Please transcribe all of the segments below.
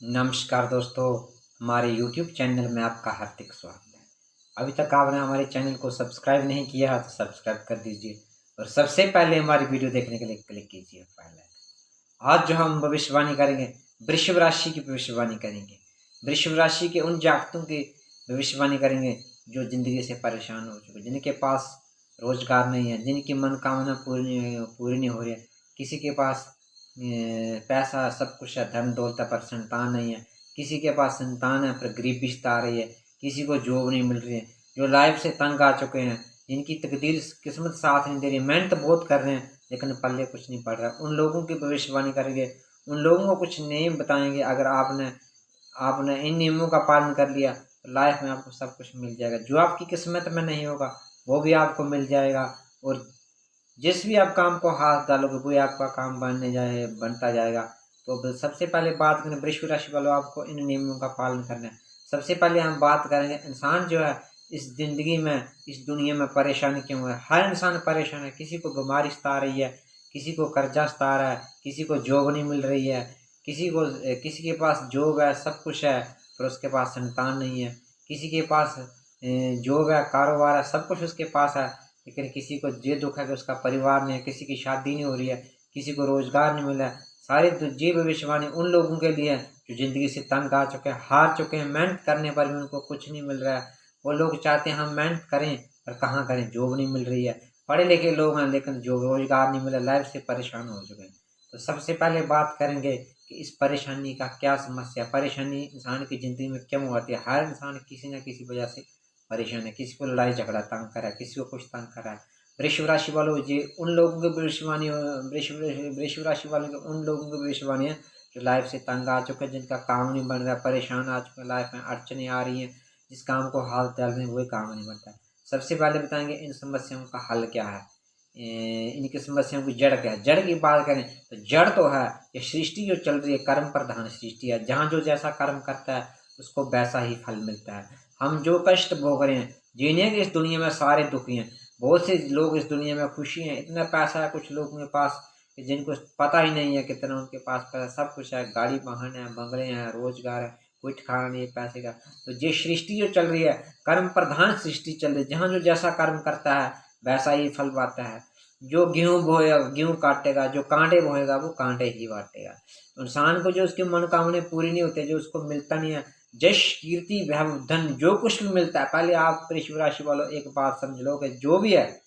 नमस्कार दोस्तों, हमारे YouTube चैनल में आपका हार्दिक स्वागत है। अभी तक आपने हमारे चैनल को सब्सक्राइब नहीं किया है तो सब्सक्राइब कर दीजिए और सबसे पहले हमारी वीडियो देखने के लिए क्लिक कीजिए बेल आइकन। आज जो हम भविष्यवाणी करेंगे, वृषभ राशि की भविष्यवाणी करेंगे। वृषभ राशि के उन जातकों की भविष्यवाणी करेंगे जो ज़िंदगी से परेशान हो चुके, जिनके पास रोज़गार नहीं है, जिनकी मनोकामना पूरी नहीं हो रही है। किसी के पास पैसा सब कुछ है, धन दौलत है पर संतान नहीं है। किसी के पास संतान है पर गरीबी सता रही है। किसी को जॉब नहीं मिल रही है, जो लाइफ से तंग आ चुके हैं, जिनकी तकदीर किस्मत साथ नहीं दे रही, मेहनत बहुत कर रहे हैं लेकिन पल्ले कुछ नहीं पड़ रहा। उन लोगों की भविष्यवाणी करेंगे, उन लोगों को कुछ नियम बताएंगे। अगर आपने आपने इन नियमों का पालन कर लिया तो लाइफ में आपको सब कुछ मिल जाएगा। जो आपकी किस्मत में नहीं होगा वो भी आपको मिल जाएगा और जिस भी आप काम को हाथ डालोगे वही आपका काम बनता जाएगा। तो सबसे पहले बात करें वृश्चिक राशि वालों, आपको इन नियमों का पालन करना है। सबसे पहले हम बात करेंगे, इंसान जो है इस ज़िंदगी में, इस दुनिया में परेशानी क्यों है? हर इंसान परेशान है। किसी को बीमारी सता रही है, किसी को कर्जा सता रहा है, किसी को जॉब नहीं मिल रही है, किसी के पास जॉब है, सब कुछ है पर उसके पास संतान नहीं है। किसी के पास जॉब है, कारोबार है, सब कुछ उसके पास है लेकिन किसी को ये दुख है कि उसका परिवार नहीं है, किसी की शादी नहीं हो रही है, किसी को रोजगार नहीं मिला है। सारी ये भविष्यवाणी उन लोगों के लिए है जो जिंदगी से तंग आ चुके हैं, हार चुके हैं, मेहनत करने पर भी उनको कुछ नहीं मिल रहा है। वो लोग चाहते हैं हम मेहनत करें पर कहाँ करें, जॉब नहीं मिल रही है। पढ़े लिखे लोग हैं लेकिन जो रोजगार नहीं मिला, लाइफ से परेशान हो चुके हैं। तो सबसे पहले बात करेंगे कि इस परेशानी का क्या समस्या, परेशानी इंसान की ज़िंदगी में क्यों आती है। हर इंसान किसी न किसी वजह से परेशान है, किसी को लड़ाई झगड़ा तंग कर रहा है, किसी को कुछ तंग कर रहा है। वृषभ राशि वालों, ये उन लोगों की भविष्यवाणी वृषभ राशि वालों के उन लोगों की भविष्यवाणी है जो लाइफ से तंग आ चुके हैं, जिनका काम नहीं बन रहा, परेशान आ चुके हैं, लाइफ में अड़चने आ रही हैं, जिस काम को हाथ डाल रहे हैं वही काम नहीं बनता है। सबसे पहले बताएंगे इन समस्याओं का हल क्या है, इनकी समस्याओं की जड़ क्या है। जड़ की बात करें तो जड़ तो है ये सृष्टि जो चल रही है, कर्म प्रधान सृष्टि है। जहाँ जो जैसा कर्म करता है उसको वैसा ही फल मिलता है। हम जो कष्ट भोग रहे हैं, जीने के इस दुनिया में सारे दुखी हैं। बहुत से लोग इस दुनिया में खुशी हैं, इतना पैसा है कुछ लोगों के पास कि जिनको पता ही नहीं है कितना उनके पास पैसा, सब कुछ है, गाड़ी वाहन है, बंगले हैं, रोजगार है, कोई ठिकाना नहीं है पैसे का। तो ये सृष्टि जो चल रही है, कर्म प्रधान सृष्टि चल रही है। जहाँ जो जैसा कर्म करता है वैसा ही फल पाता है। जो गेहूं बोएगा गेहूं काटेगा, जो कांटे बोएगा वो कांटे ही बांटेगा। तो इंसान को जो उसकी मनोकामना पूरी नहीं होती, जो उसको मिलता नहीं है, यश कीर्ति वैभव धन जो कुछ भी मिलता है, पहले आप वृश्चिक राशि वालों एक बात समझ लो कि जो भी है,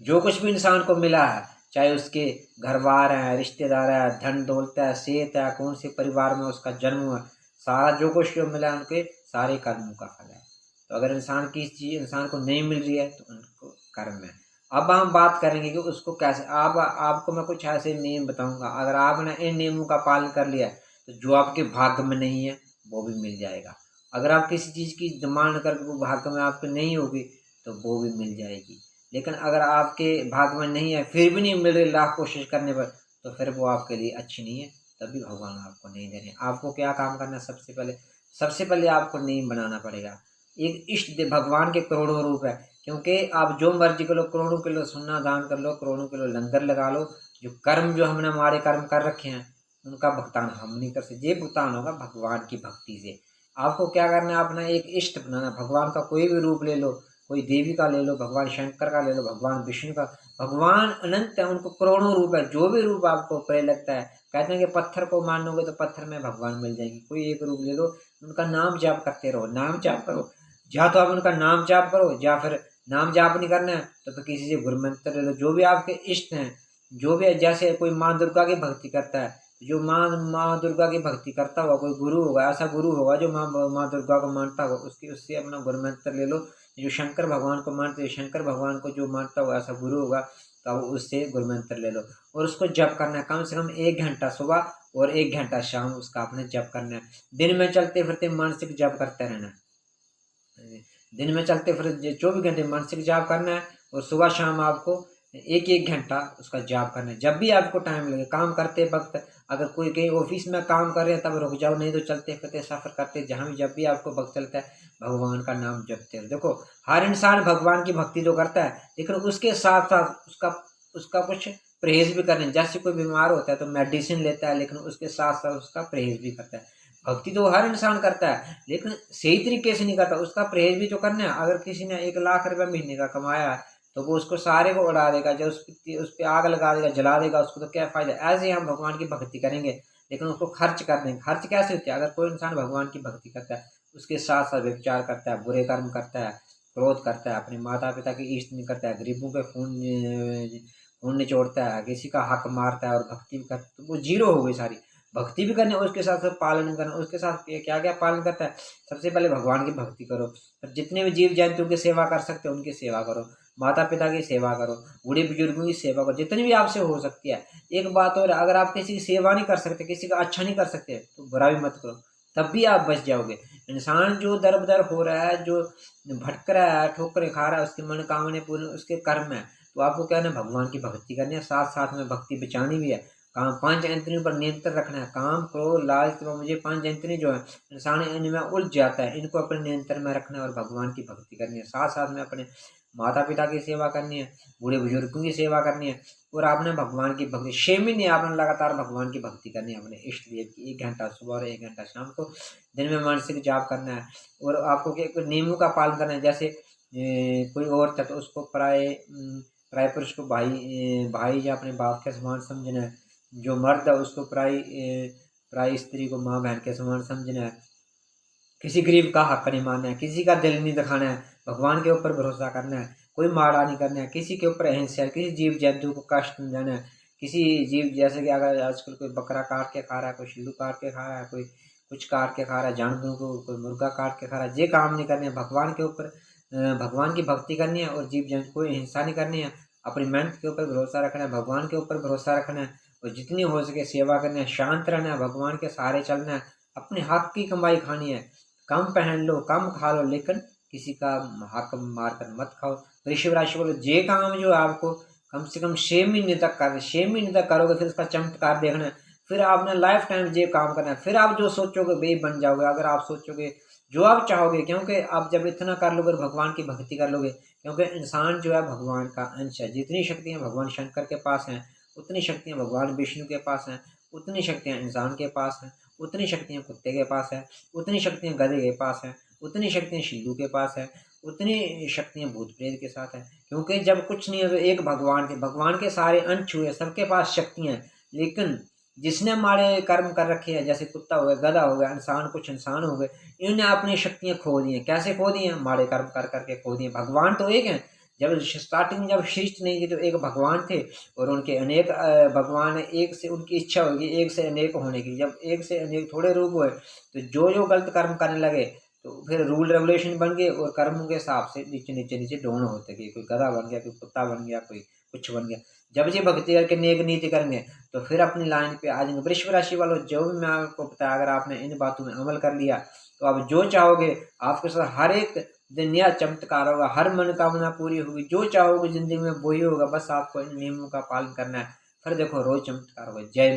जो कुछ भी इंसान को मिला है, चाहे उसके घर बार है, रिश्तेदार है, धन दौलत है, सेहत है, कौन से परिवार में उसका जन्म हुआ, सारा जो कुछ जो मिला है उनके सारे कर्मों का फल है। तो अगर इंसान की चीज इंसान को नहीं मिल रही है तो उनको कर्म है। अब हम बात करेंगे कि उसको कैसे, आपको मैं कुछ ऐसे नियम बताऊंगा। अगर आपने इन नियमों का पालन कर लिया तो जो आपके भाग्य में नहीं है वो भी मिल जाएगा। अगर आप किसी चीज़ की डिमांड करके वो भाग्य में आपके नहीं होगी तो वो भी मिल जाएगी। लेकिन अगर आपके भाग्य में नहीं है फिर भी नहीं मिल रही लाख कोशिश करने पर, तो फिर वो आपके लिए अच्छी नहीं है, तभी भगवान आपको नहीं दे रहे। आपको क्या काम करना है, सबसे पहले आपको नियम बनाना पड़ेगा। एक इष्ट देव भगवान के करोड़ों रूप है, क्योंकि आप जो मर्जी कर लो, करोड़ों किलो सोना दान कर लो, करोड़ों किलो लंगर लगा लो, जो कर्म जो हमने हमारे कर्म कर रखे हैं उनका भुगतान हम नहीं कर सकते। ये भुगतान होगा भगवान की भक्ति से। आपको क्या करना है, अपना एक इष्ट बनाना। भगवान का कोई भी रूप ले लो, कोई देवी का ले लो, भगवान शंकर का ले लो, भगवान विष्णु का, भगवान अनंत है, उनको करोड़ों रूप है। जो भी रूप आपको प्रिय लगता है, कहते हैं कि पत्थर को मानोगे तो पत्थर में भगवान मिल जाएंगे। कोई एक रूप ले लो, उनका नाम जाप करते रहो, नाम जाप करो। या तो आप उनका नाम जाप करो, या फिर नाम जाप नहीं करना है तो फिर किसी से गुरु मंत्र ले लो। जो भी आपके इष्ट हैं, जो भी है, जैसे कोई माँ दुर्गा की भक्ति करता है, जो माँ दुर्गा की भक्ति करता होगा, कोई गुरु होगा, ऐसा गुरु होगा जो माँ दुर्गा को मानता होगा, उससे अपना गुरु मंत्र ले लो। जो शंकर भगवान को मानते हैं, शंकर भगवान को जो मानता होगा ऐसा गुरु होगा, तो आप उससे गुरु मंत्र ले लो और उसको जप करना है। कम से कम 1 घंटा सुबह और 1 घंटा शाम उसका आपने जप करना है। दिन में चलते फिरते मानसिक जप करते रहना है। दिन में चलते फिर 24 घंटे मानसिक जाप करना है और सुबह शाम आपको 1-1 घंटा उसका जाप करना है। जब भी आपको टाइम लगे, काम करते वक्त, अगर कोई कहीं ऑफिस में काम कर रहे हैं तब रुक जाओ, नहीं तो चलते फिरते सफर करते जहाँ भी जब भी आपको वक्त चलता है भगवान का नाम जपते रहो। देखो, हर इंसान भगवान की भक्ति तो करता है लेकिन उसके साथ साथ उसका उसका कुछ परहेज़ भी करने। जैसे कोई बीमार होता है तो मेडिसिन लेता है, लेकिन उसके साथ-साथ उसका परहेज़ भी करता है। भक्ति तो हर इंसान करता है, लेकिन सही तरीके से नहीं करता, उसका परहेज़ भी तो करना है। अगर किसी ने 1 लाख रुपया महीने का कमाया है, तो वो उसको सारे को उड़ा देगा, जो उस पे आग लगा देगा, जला देगा, उसको तो क्या फ़ायदा? ऐसे ही हम भगवान की भक्ति करेंगे, लेकिन उसको खर्च कर देंगे। खर्च कैसे होते हैं? अगर कोई इंसान भगवान की भक्ति करता है, उसके साथ-साथ व्यभिचार करता है, बुरे कर्म करता है, क्रोध करता है, अपने माता-पिता की इज़्ज़त नहीं करता है, गरीबों के खून निचोड़ता है, किसी का हक मारता है और भक्ति भी कर, तो वो ज़ीरो हो गई सारी। भक्ति भी करनी है, उसके साथ-साथ पालन भी करना है, उसके साथ ये क्या-क्या पालन करता है? सबसे पहले भगवान की भक्ति करो, फिर जितने भी जीव-जंतु की सेवा कर सकते हो, उनकी सेवा करो, माता-पिता की सेवा करो, बूढ़े-बुजुर्गों की सेवा करो, जितनी भी आपसे हो सकती है। एक बात और है, अगर आप किसी की सेवा नहीं कर सकते, किसी का अच्छा नहीं कर सकते, तो बुरा भी मत करो, तब भी आप बच जाओगे। इंसान जो दर-बदर हो रहा है, जो भटक रहा है, ठोकरें खा रहा है, उसकी मनोकामनाएँ पूरी उसके कर्म हैं। तो आपको क्या है ना, भगवान की भक्ति करनी है, साथ-साथ में भक्ति बचानी भी है। काम 5 इंद्रियों पर नियंत्रण रखना है। काम, क्रोध, लालच व मुझे 5 इंद्रियाँ जो हैं, इंसान इनमें उलझ जाता है। इनको अपने नियंत्रण में रखना है और भगवान की भक्ति करनी है। साथ-साथ में अपने माता-पिता की सेवा करनी है, बूढ़े-बुजुर्गों की सेवा करनी है और आपने भगवान की भक्ति 6 महीने आपने लगातार भगवान की भक्ति करनी है अपने इष्ट देव की। 1 घंटा सुबह और 1 घंटा शाम को दिन में मानसिक जाप करना है और आपको क्या नियमों का पालन करना है। जैसे कोई औरत है तो उसको पराये पुरुष को भाई या अपने बाप के समान समझना है। जो मर्द है उसको पराई स्त्री को माँ बहन के समान समझना है। किसी गरीब का हक नहीं मानना है, किसी का दिल नहीं दिखाना है, भगवान के ऊपर भरोसा करना है, कोई माड़ा नहीं करना है, किसी के ऊपर अहिंसा है, किसी जीव जंतु को कष्ट नहीं देना है। किसी जीव जैसे कि अगर आजकल कोई बकरा काट के खा रहा है, कोई शिल्लू काट के खा रहा है, कोई कुछ काट के खा रहा है, जानवरों को कोई मुर्गा काट के खा रहा है, ये काम नहीं करने हैं। भगवान के ऊपर भगवान की भक्ति करनी है और जीव जंतु को हिंसा नहीं करनी है। अपनी मेहनत के ऊपर भरोसा रखना है, भगवान के ऊपर भरोसा रखना है और जितनी हो सके सेवा करनी है, शांत रहना है, भगवान के सहारे चलना है, अपने हक की कमाई खानी है। कम पहन लो, कम खा लो, लेकिन किसी का हक मार कर मत खाओ। वृषभ राशि वालों, जे काम जो आपको कम से कम 6 महीने तक करना, 6 महीने तक करोगे फिर उसका चमत्कार देखना है। फिर आपने लाइफ टाइम ये काम करना है। फिर आप जो सोचोगे वही बन जाओगे। अगर आप सोचोगे जो आप चाहोगे, क्योंकि आप जब इतना कर लोगे और भगवान की भक्ति कर लोगे, क्योंकि इंसान जो है भगवान का अंश है। जितनी शक्तियाँ भगवान शंकर के पास हैं, उतनी शक्तियाँ भगवान विष्णु के पास हैं, उतनी शक्तियाँ इंसान के पास हैं, उतनी शक्तियाँ कुत्ते के पास है, उतनी शक्तियाँ गधे के पास हैं, उतनी शक्तियाँ शिल्लू के पास है, उतनी शक्तियाँ भूत-प्रेत के साथ हैं। क्योंकि जब कुछ नहीं है तो एक भगवान के सारे अंश हुए, सबके पास शक्तियाँ हैं। लेकिन जिसने माड़े कर्म कर रखे हैं, जैसे कुत्ता हो गया, गधा हो गया, कुछ इंसान हो गए, इन्होंने अपनी शक्तियाँ खो दी हैं। कैसे खो दी हैं? माड़े कर्म कर के खो दिए। भगवान तो एक हैं। जब स्टार्टिंग में जब सृष्टि नहीं थी तो एक भगवान थे और उनके अनेक भगवान एक से उनकी इच्छा होगी एक से अनेक होने की। जब एक से अनेक थोड़े रूप हुए तो जो गलत कर्म करने लगे तो फिर रूल रेगुलेशन बन गए और कर्मों के हिसाब से नीचे दोनों होते गए। कोई गधा बन गया, कोई कुत्ता बन गया, कोई कुछ बन गया। जब ये भक्ति करके नेक नीति करेंगे तो फिर अपनी लाइन पे आ जाएंगे। वृषभ राशि वालों, जो भी मैं आपको बताया, अगर आपने इन बातों में अमल कर लिया तो आप जो चाहोगे आपके साथ हर एक दिन नया चमत्कार होगा, हर मनोकामना पूरी होगी। जो चाहोगे जिंदगी में वही होगा, बस आपको इन नियमों का पालन करना है। फिर देखो रोज चमत्कार होगा। जय माता।